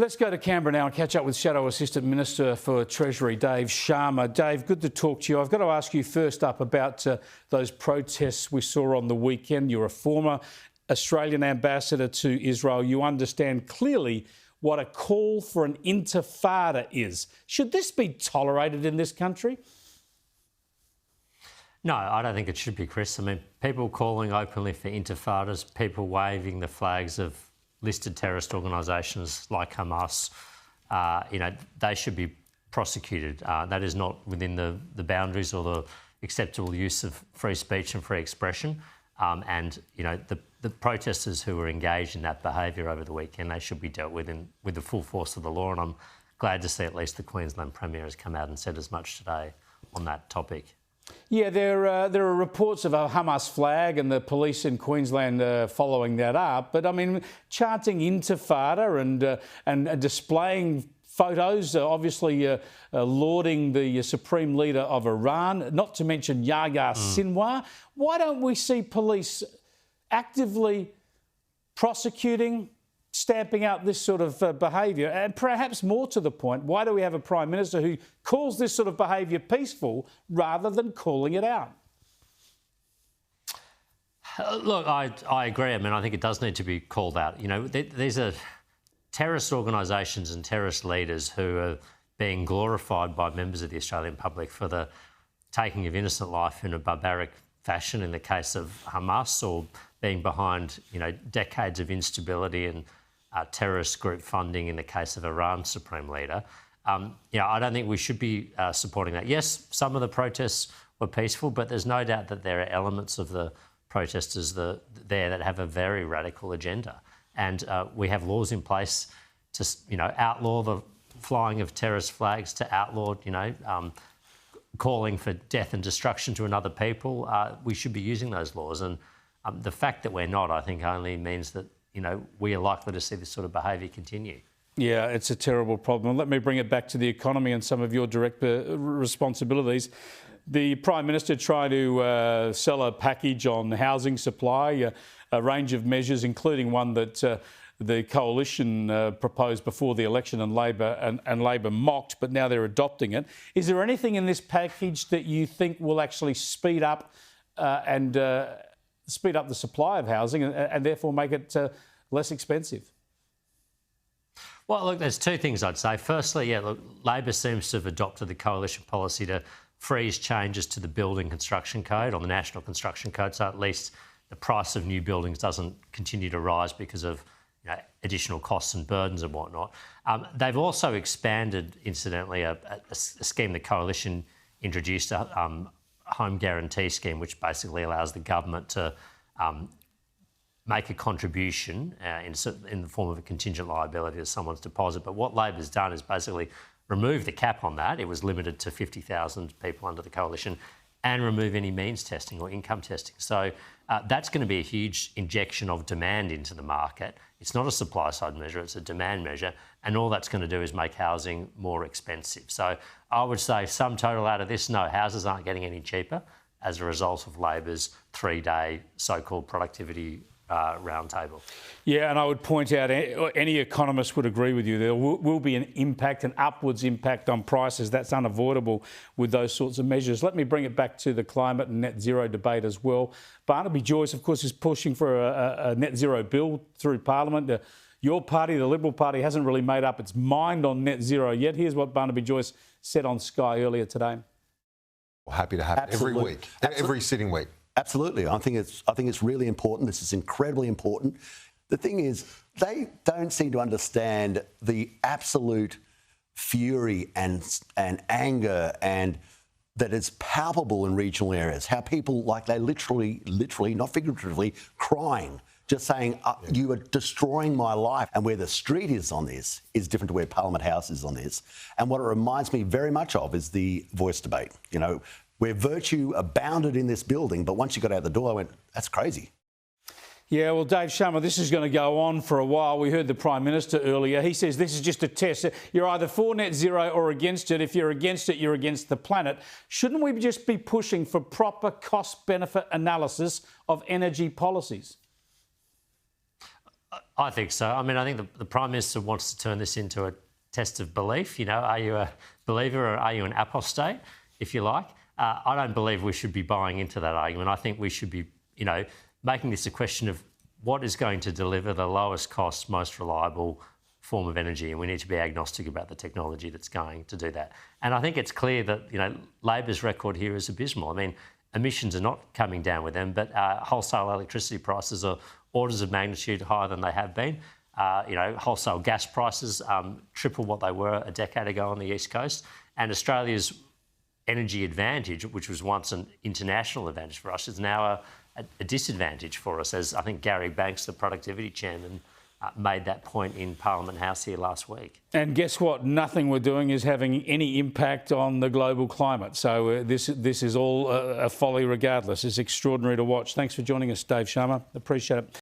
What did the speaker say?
Let's go to Canberra now and catch up with Shadow Assistant Minister for Treasury, Dave Sharma. Dave, good to talk to you. I've got to ask you first up about those protests we saw on the weekend. You're a former Australian ambassador to Israel. You understand clearly what a call for an intifada is. Should this be tolerated in this country? No, I don't think it should be, Chris. I mean, people calling openly for intifadas, people waving the flags of listed terrorist organisations like Hamas, they should be prosecuted. That is not within the boundaries or the acceptable use of free speech and free expression. The protesters who were engaged in that behaviour over the weekend, they should be dealt with with the full force of the law. And I'm glad to see at least the Queensland Premier has come out and said as much today on that topic. Yeah, there are reports of a Hamas flag and the police in Queensland following that up. But, I mean, chanting intifada and displaying photos, obviously lauding the supreme leader of Iran, not to mention Yahya Sinwar. Why don't we see police actively prosecuting, stamping out this sort of behaviour? And perhaps more to the point, why do we have a Prime Minister who calls this sort of behaviour peaceful rather than calling it out? Look, I agree. I mean, I think it does need to be called out. These are terrorist organisations and terrorist leaders who are being glorified by members of the Australian public for the taking of innocent life in a barbaric fashion in the case of Hamas, or being behind, decades of instability and terrorist group funding in the case of Iran's supreme leader. I don't think we should be supporting that. Yes, some of the protests were peaceful, but there's no doubt that there are elements of the protesters there that have a very radical agenda. And we have laws in place to, outlaw the flying of terrorist flags, to outlaw, calling for death and destruction to another people. We should be using those laws. And the fact that we're not, I think, only means that, we are likely to see this sort of behaviour continue. Yeah, it's a terrible problem. Let me bring it back to the economy and some of your direct responsibilities. The Prime Minister tried to sell a package on housing supply, a range of measures, including one that the coalition proposed before the election and Labor mocked, but now they're adopting it. Is there anything in this package that you think will actually speed up the supply of housing and therefore make it less expensive? Well, look, there's two things I'd say. Firstly, Labor seems to have adopted the coalition policy to freeze changes to the building construction code, or the National Construction Code, so at least the price of new buildings doesn't continue to rise because of additional costs and burdens and whatnot. They've also expanded, incidentally, a scheme the coalition introduced, a home guarantee scheme, which basically allows the government to make a contribution in the form of a contingent liability to someone's deposit. But what Labor's done is basically remove the cap on that. It was limited to 50,000 people under the coalition, and remove any means testing or income testing. So that's going to be a huge injection of demand into the market. It's not a supply-side measure, it's a demand measure, and all that's going to do is make housing more expensive. So I would say sum total out of this, no, houses aren't getting any cheaper as a result of Labor's 3-day so-called productivity roundtable. Yeah, and I would point out, any economist would agree with you, there will be an upwards impact on prices. That's unavoidable with those sorts of measures. Let me bring it back to the climate and net zero debate as well. Barnaby Joyce, of course, is pushing for a net zero bill through Parliament. Your party, the Liberal Party, hasn't really made up its mind on net zero yet. Here's what Barnaby Joyce said on Sky earlier today. We're happy to have it every week, every sitting week. Absolutely. I think it's really important. This is incredibly important. The thing is, they don't seem to understand the absolute fury and anger and that is palpable in regional areas. How people, they literally, not figuratively, crying, just saying, you are destroying my life. And where the street is on this is different to where Parliament House is on this. And what it reminds me very much of is the Voice debate. Where virtue abounded in this building, but once you got out the door, I went, that's crazy. Yeah, well, Dave Sharma, this is going to go on for a while. We heard the Prime Minister earlier. He says this is just a test. You're either for net zero or against it. If you're against it, you're against the planet. Shouldn't we just be pushing for proper cost-benefit analysis of energy policies? I think so. I mean, I think the Prime Minister wants to turn this into a test of belief. You know, are you a believer or are you an apostate, if you like? I don't believe we should be buying into that argument. I think we should be, you know, making this a question of what is going to deliver the lowest cost, most reliable form of energy, and we need to be agnostic about the technology that's going to do that. And I think it's clear that, you know, Labor's record here is abysmal. I mean, emissions are not coming down with them, but wholesale electricity prices are orders of magnitude higher than they have been. You know, wholesale gas prices triple what they were a decade ago on the East Coast. And Australia's energy advantage, which was once an international advantage for us, is now a disadvantage for us, as I think Gary Banks, the productivity chairman, made that point in Parliament House here last week. And guess what? Nothing we're doing is having any impact on the global climate. So this is all a folly regardless. It's extraordinary to watch. Thanks for joining us, Dave Sharma. Appreciate it.